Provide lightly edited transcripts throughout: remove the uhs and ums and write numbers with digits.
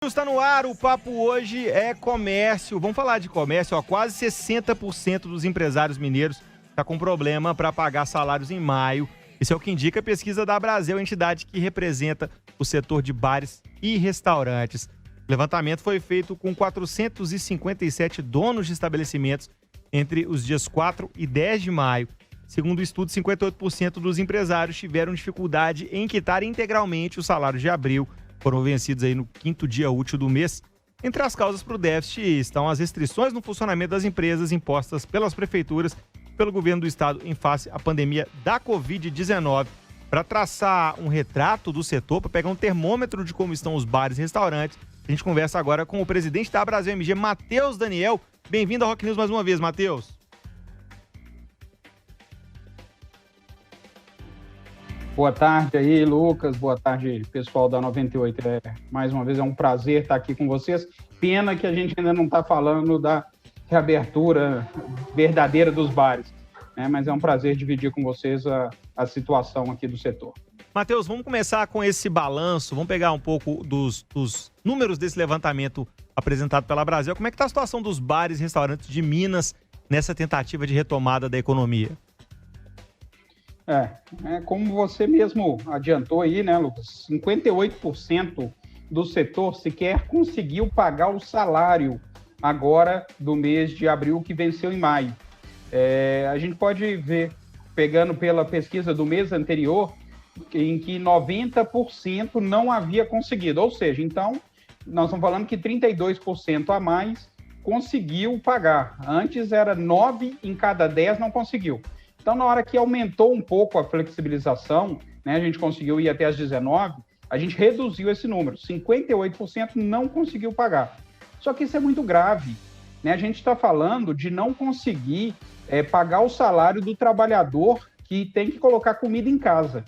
Está no ar, o papo hoje é comércio. Vamos falar de comércio, ó. Quase 60% dos empresários mineiros está com problema para pagar salários em maio. Isso é o que indica a pesquisa da Abrazel, a entidade que representa o setor de bares e restaurantes. O levantamento foi feito com 457 donos de estabelecimentos entre os dias 4 e 10 de maio. Segundo o estudo, 58% dos empresários tiveram dificuldade em quitar integralmente o salário de abril. Foram vencidos aí no 5º dia útil do mês. Entre as causas para o déficit estão as restrições no funcionamento das empresas impostas pelas prefeituras e pelo governo do estado em face à pandemia da Covid-19. Para traçar um retrato do setor, para pegar um termômetro de como estão os bares e restaurantes, a gente conversa agora com o presidente da Abrazel MG, Matheus Daniel. Bem-vindo ao Rock News mais uma vez, Matheus. Boa tarde aí, Lucas. Boa tarde, pessoal da 98. Mais uma vez é um prazer estar aqui com vocês. Pena que a gente ainda não está falando da reabertura verdadeira dos bares, né? Mas é um prazer dividir com vocês a situação aqui do setor. Matheus, vamos começar com esse balanço. Vamos pegar um pouco dos números desse levantamento apresentado pela Abrazel. Como é que está a situação dos bares e restaurantes de Minas nessa tentativa de retomada da economia? Como você mesmo adiantou aí, né, Lucas? 58% do setor sequer conseguiu pagar o salário agora do mês de abril, que venceu em maio. A gente pode ver, pegando pela pesquisa do mês anterior, em que 90% não havia conseguido. Ou seja, então, nós estamos falando que 32% a mais conseguiu pagar. Antes era 9 em cada 10 não conseguiu. Então, na hora que aumentou um pouco a flexibilização, né, a gente conseguiu ir até as 19, a gente reduziu esse número. 58% não conseguiu pagar. Só que isso é muito grave, né? A gente está falando de não conseguir pagar o salário do trabalhador que tem que colocar comida em casa,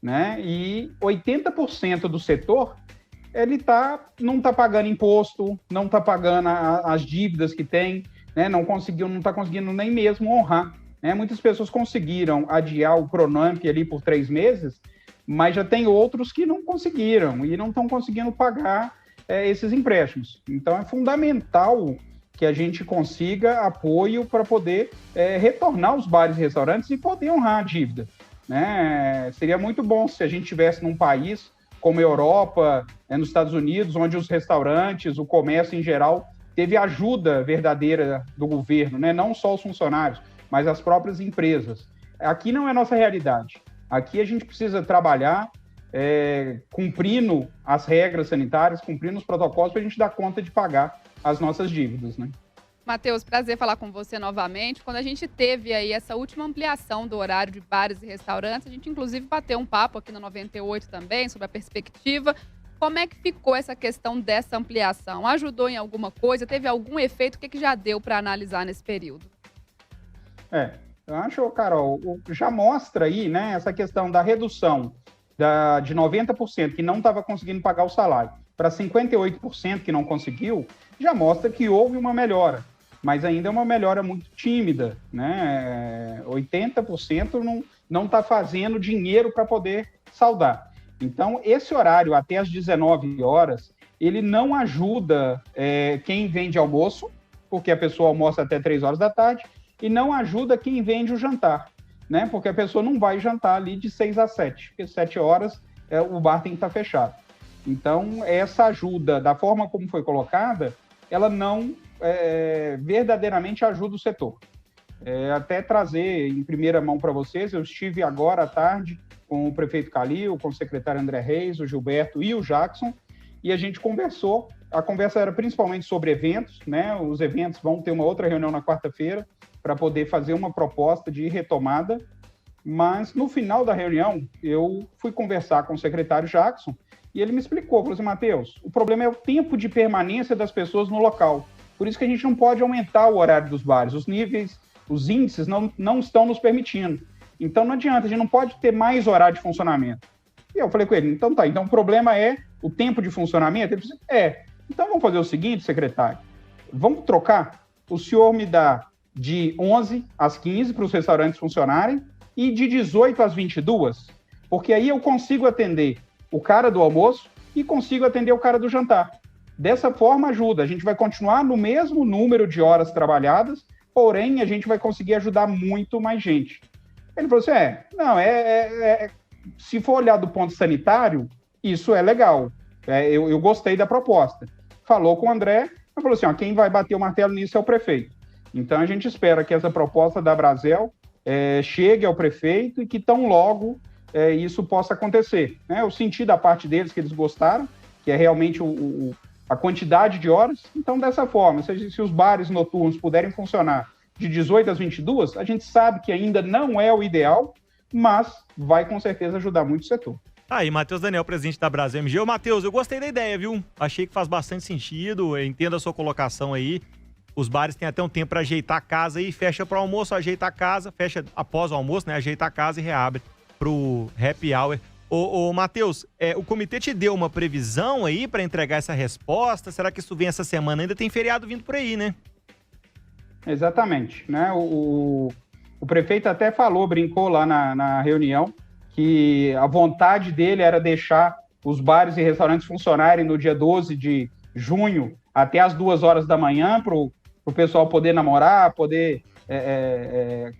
né? E 80% do setor, ele não está pagando imposto, não está pagando as dívidas que tem, né? Não está conseguindo nem mesmo honrar. Muitas pessoas conseguiram adiar o Pronamp ali por 3 meses, mas já tem outros que não conseguiram e não estão conseguindo pagar esses empréstimos. Então, é fundamental que a gente consiga apoio para poder retornar os bares e restaurantes e poder honrar a dívida, né? Seria muito bom se a gente tivesse num país como a Europa, nos Estados Unidos, onde os restaurantes, o comércio em geral, teve ajuda verdadeira do governo, né? Não só os funcionários, mas as próprias empresas. Aqui não é nossa realidade. Aqui a gente precisa trabalhar cumprindo as regras sanitárias, cumprindo os protocolos para a gente dar conta de pagar as nossas dívidas, né? Matheus, prazer falar com você novamente. Quando a gente teve aí essa última ampliação do horário de bares e restaurantes, a gente inclusive bateu um papo aqui na 98 também sobre a perspectiva. Como é que ficou essa questão dessa ampliação? Ajudou em alguma coisa? Teve algum efeito? O que já deu para analisar nesse período? Eu acho, Carol, já mostra aí, né, essa questão da redução de 90% que não estava conseguindo pagar o salário para 58% que não conseguiu, já mostra que houve uma melhora, mas ainda é uma melhora muito tímida, né? 80% não está fazendo dinheiro para poder saldar. Então, esse horário até as 19 horas, ele não ajuda quem vende almoço, porque a pessoa almoça até 3 horas da tarde, e não ajuda quem vende o jantar, né? Porque a pessoa não vai jantar ali de 6 às 7, porque 7 horas o bar tem que estar fechado. Então, essa ajuda, da forma como foi colocada, ela não verdadeiramente ajuda o setor. Até trazer em primeira mão para vocês, eu estive agora à tarde com o prefeito Calil, com o secretário André Reis, o Gilberto e o Jackson, e a gente conversou. A conversa era principalmente sobre eventos, né? Os eventos vão ter uma outra reunião na quarta-feira para poder fazer uma proposta de retomada, mas no final da reunião eu fui conversar com o secretário Jackson e ele me explicou, falou assim: Matheus, o problema é o tempo de permanência das pessoas no local, por isso que a gente não pode aumentar o horário dos bares, os níveis, os índices não estão nos permitindo, então não adianta, a gente não pode ter mais horário de funcionamento. E eu falei com ele, então tá, então o problema é o tempo de funcionamento? Ele disse, então vamos fazer o seguinte, secretário, vamos trocar, o senhor me dá de 11 às 15 para os restaurantes funcionarem e de 18 às 22, porque aí eu consigo atender o cara do almoço e consigo atender o cara do jantar. Dessa forma ajuda, a gente vai continuar no mesmo número de horas trabalhadas, porém a gente vai conseguir ajudar muito mais gente. Ele falou assim, se for olhar do ponto sanitário, isso é legal, eu gostei da proposta. Falou com o André, ele falou assim, quem vai bater o martelo nisso é o prefeito. Então a gente espera que essa proposta da Brasel chegue ao prefeito e que tão logo isso possa acontecer. Né? Eu senti da parte deles que eles gostaram, que é realmente a quantidade de horas. Então, dessa forma, se os bares noturnos puderem funcionar de 18 às 22, a gente sabe que ainda não é o ideal, mas vai com certeza ajudar muito o setor. Aí, Matheus Daniel, presidente da Brasel MG. Ô, Matheus, eu gostei da ideia, viu? Achei que faz bastante sentido, eu entendo a sua colocação aí. Os bares têm até um tempo para ajeitar a casa aí, fecha para o almoço, ajeita a casa, fecha após o almoço, né? Ajeita a casa e reabre pro happy hour. Ô Matheus, o comitê te deu uma previsão aí para entregar essa resposta? Será que isso vem essa semana? Ainda tem feriado vindo por aí, né? Exatamente. Né? O prefeito até brincou lá na reunião, que a vontade dele era deixar os bares e restaurantes funcionarem no dia 12 de junho até as 2 horas da manhã, para o pessoal poder namorar, poder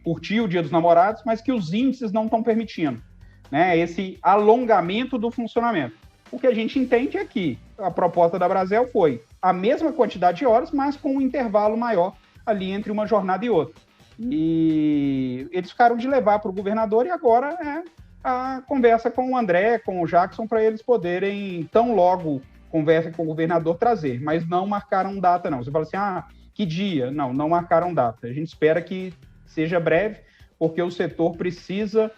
curtir o Dia dos Namorados, mas que os índices não estão permitindo. Né, esse alongamento do funcionamento. O que a gente entende é que a proposta da Brasel foi a mesma quantidade de horas, mas com um intervalo maior ali entre uma jornada e outra. E eles ficaram de levar para o governador e agora a conversa com o André, com o Jackson, para eles poderem, tão logo, conversa com o governador trazer, mas não marcaram data não. Você fala assim, que dia? Não marcaram data. A gente espera que seja breve, porque o setor precisa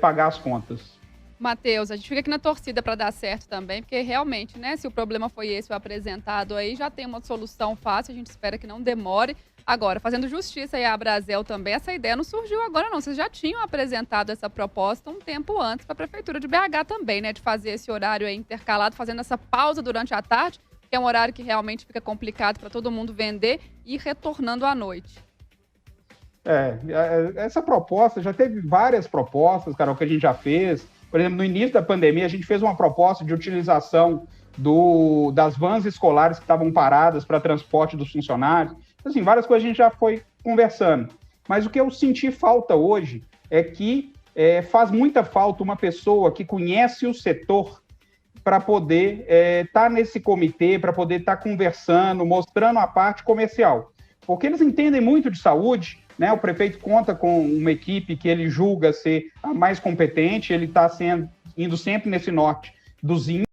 pagar as contas. Matheus, a gente fica aqui na torcida para dar certo também, porque realmente, né, se o problema foi esse, o apresentado aí, já tem uma solução fácil, a gente espera que não demore. Agora, fazendo justiça aí à Brasel também, essa ideia não surgiu agora não, vocês já tinham apresentado essa proposta um tempo antes para a Prefeitura de BH também, né, de fazer esse horário aí intercalado, fazendo essa pausa durante a tarde, que é um horário que realmente fica complicado para todo mundo vender e ir retornando à noite. Essa proposta, já teve várias propostas, Carol, que a gente já fez. Por exemplo, no início da pandemia, a gente fez uma proposta de utilização das vans escolares que estavam paradas para transporte dos funcionários. Assim, várias coisas a gente já foi conversando. Mas o que eu senti falta hoje é que faz muita falta uma pessoa que conhece o setor para poder estar nesse comitê, para poder estar conversando, mostrando a parte comercial. Porque eles entendem muito de saúde, né? O prefeito conta com uma equipe que ele julga ser a mais competente, ele está indo sempre nesse norte dos índices,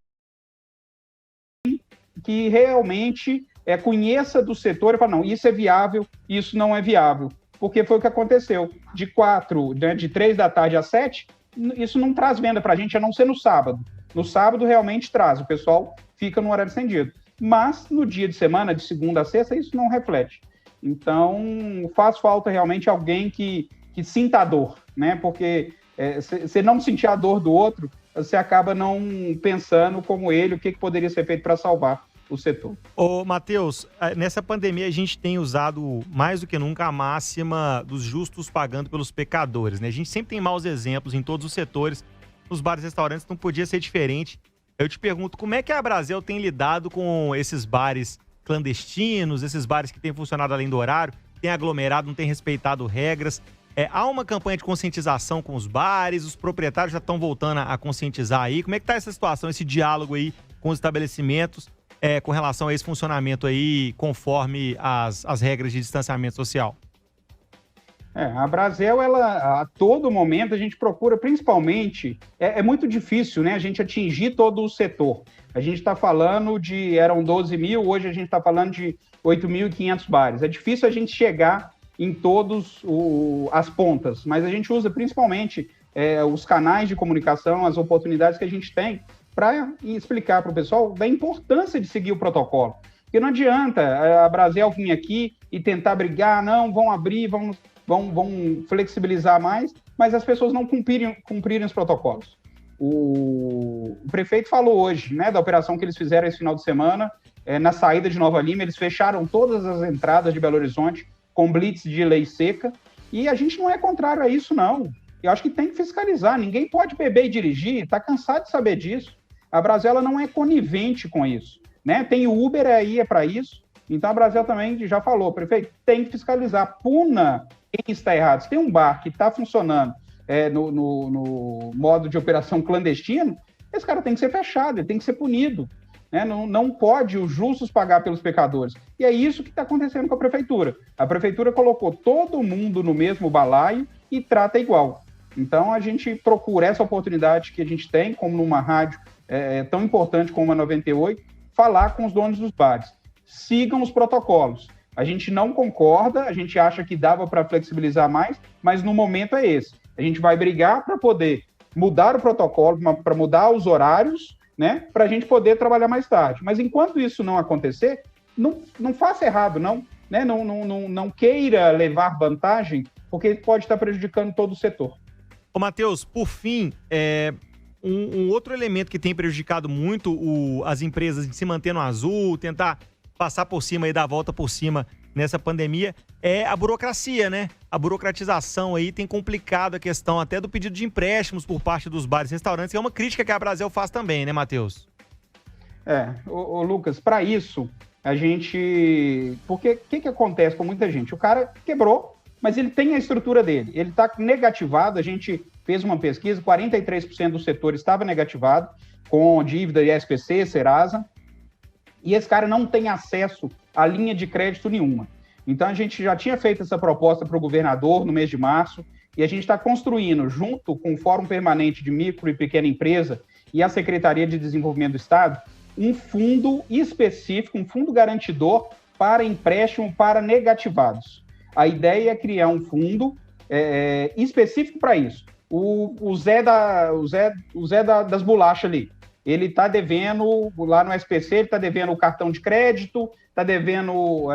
que realmente conheça do setor e fala, não, isso é viável, isso não é viável. Porque foi o que aconteceu. De 3 da tarde às 7, isso não traz venda para a gente, a não ser no sábado. No sábado realmente traz, o pessoal fica no horário estendido. Mas no dia de semana, de segunda a sexta, isso não reflete. Então, faz falta realmente alguém que sinta a dor, né? Porque você não sentir a dor do outro, você acaba não pensando como ele, o que poderia ser feito para salvar o setor. Ô, Matheus, nessa pandemia a gente tem usado mais do que nunca a máxima dos justos pagando pelos pecadores, né? A gente sempre tem maus exemplos em todos os setores, nos bares e restaurantes não podia ser diferente. Eu te pergunto, como é que a Brasel tem lidado com esses bares clandestinos, esses bares que têm funcionado além do horário, tem aglomerado, não tem respeitado regras? Há uma campanha de conscientização com os bares, os proprietários já estão voltando a conscientizar aí. Como é que tá essa situação, esse diálogo aí com os estabelecimentos com relação a esse funcionamento aí, conforme as regras de distanciamento social? A Brasel, ela, a todo momento, a gente procura, principalmente, é muito difícil, né, a gente atingir todo o setor. A gente está falando eram 12 mil, hoje a gente está falando de 8.500 bares. É difícil a gente chegar em todas as pontas, mas a gente usa principalmente os canais de comunicação, as oportunidades que a gente tem para explicar para o pessoal da importância de seguir o protocolo. Porque não adianta a Brasel vir aqui e tentar brigar, não, vão abrir, vão flexibilizar mais, mas as pessoas não cumprirem os protocolos. O prefeito falou hoje, né, da operação que eles fizeram esse final de semana, na saída de Nova Lima, eles fecharam todas as entradas de Belo Horizonte com blitz de lei seca, e a gente não é contrário a isso, não. Eu acho que tem que fiscalizar, ninguém pode beber e dirigir, está cansado de saber disso. A Brasel não é conivente com isso. né? Tem o Uber aí, é para isso. Então a Brasel também já falou, prefeito, tem que fiscalizar, puna quem está errado. Se tem um bar que está funcionando no modo de operação clandestino, esse cara tem que ser fechado, ele tem que ser punido. Né? Não pode os justos pagar pelos pecadores. E é isso que está acontecendo com a prefeitura. A prefeitura colocou todo mundo no mesmo balaio e trata igual. Então a gente procura essa oportunidade que a gente tem, como numa rádio tão importante como a 98, falar com os donos dos bares. Sigam os protocolos. A gente não concorda, a gente acha que dava para flexibilizar mais, mas no momento é esse. A gente vai brigar para poder mudar o protocolo, para mudar os horários, né, para a gente poder trabalhar mais tarde. Mas enquanto isso não acontecer, não faça errado, não, né? Não queira levar vantagem, porque pode estar prejudicando todo o setor. Ô, Matheus, por fim, um outro elemento que tem prejudicado muito as empresas de se manter no azul, tentar passar por cima e dar a volta por cima nessa pandemia, é a burocracia, né? A burocratização aí tem complicado a questão até do pedido de empréstimos por parte dos bares e restaurantes, que é uma crítica que a Brasel faz também, né, Matheus? Lucas, para isso, a gente... Porque o que acontece com muita gente? O cara quebrou, mas ele tem a estrutura dele. Ele está negativado, a gente fez uma pesquisa, 43% do setor estava negativado, com dívida ISPC, Serasa, e esse cara não tem acesso a linha de crédito nenhuma. Então, a gente já tinha feito essa proposta para o governador no mês de março, e a gente está construindo, junto com o Fórum Permanente de Micro e Pequena Empresa e a Secretaria de Desenvolvimento do Estado, um fundo específico, um fundo garantidor para empréstimo para negativados. A ideia é criar um fundo específico para isso. O Zé das bolachas ali, ele está devendo, lá no SPC, ele está devendo o cartão de crédito, está devendo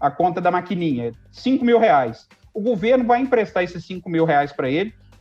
a conta da maquininha, R$5 mil. O governo vai emprestar esses R$5 mil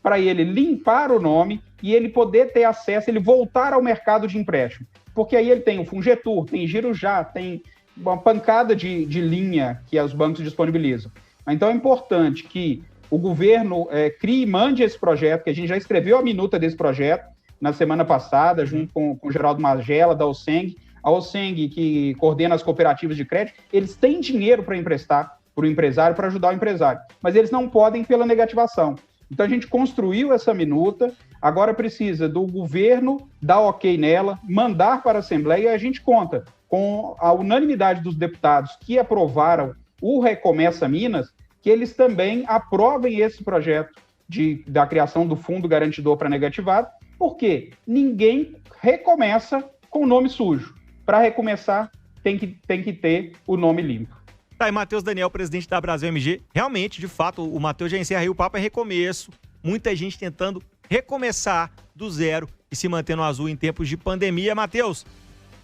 para ele limpar o nome e ele poder ter acesso, ele voltar ao mercado de empréstimo. Porque aí ele tem o Fungetur, tem Girujá, tem uma pancada de linha que os bancos disponibilizam. Então é importante que o governo crie e mande esse projeto, que a gente já escreveu a minuta desse projeto, na semana passada, junto com o Geraldo Magela, da OSENG. A OSENG, que coordena as cooperativas de crédito, eles têm dinheiro para emprestar para o empresário, para ajudar o empresário, mas eles não podem pela negativação. Então a gente construiu essa minuta, agora precisa do governo dar ok nela, mandar para a Assembleia, e a gente conta com a unanimidade dos deputados que aprovaram o Recomeça Minas, que eles também aprovem esse projeto da criação do Fundo Garantidor para Negativado, porque ninguém recomeça com o nome sujo. Para recomeçar, tem que ter o nome limpo. Tá, e Matheus Daniel, presidente da Brasel MG, realmente, de fato, o Matheus já encerra aí, o papo é recomeço. Muita gente tentando recomeçar do zero e se manter no azul em tempos de pandemia. Matheus,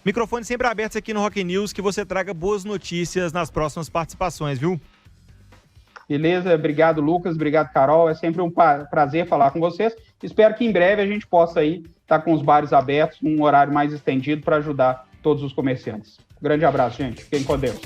microfone sempre aberto aqui no Rock News, que você traga boas notícias nas próximas participações, viu? Beleza, obrigado Lucas, obrigado Carol, é sempre um prazer falar com vocês. Espero que em breve a gente possa aí estar com os bares abertos num horário mais estendido para ajudar todos os comerciantes. Grande abraço, gente, fiquem com Deus.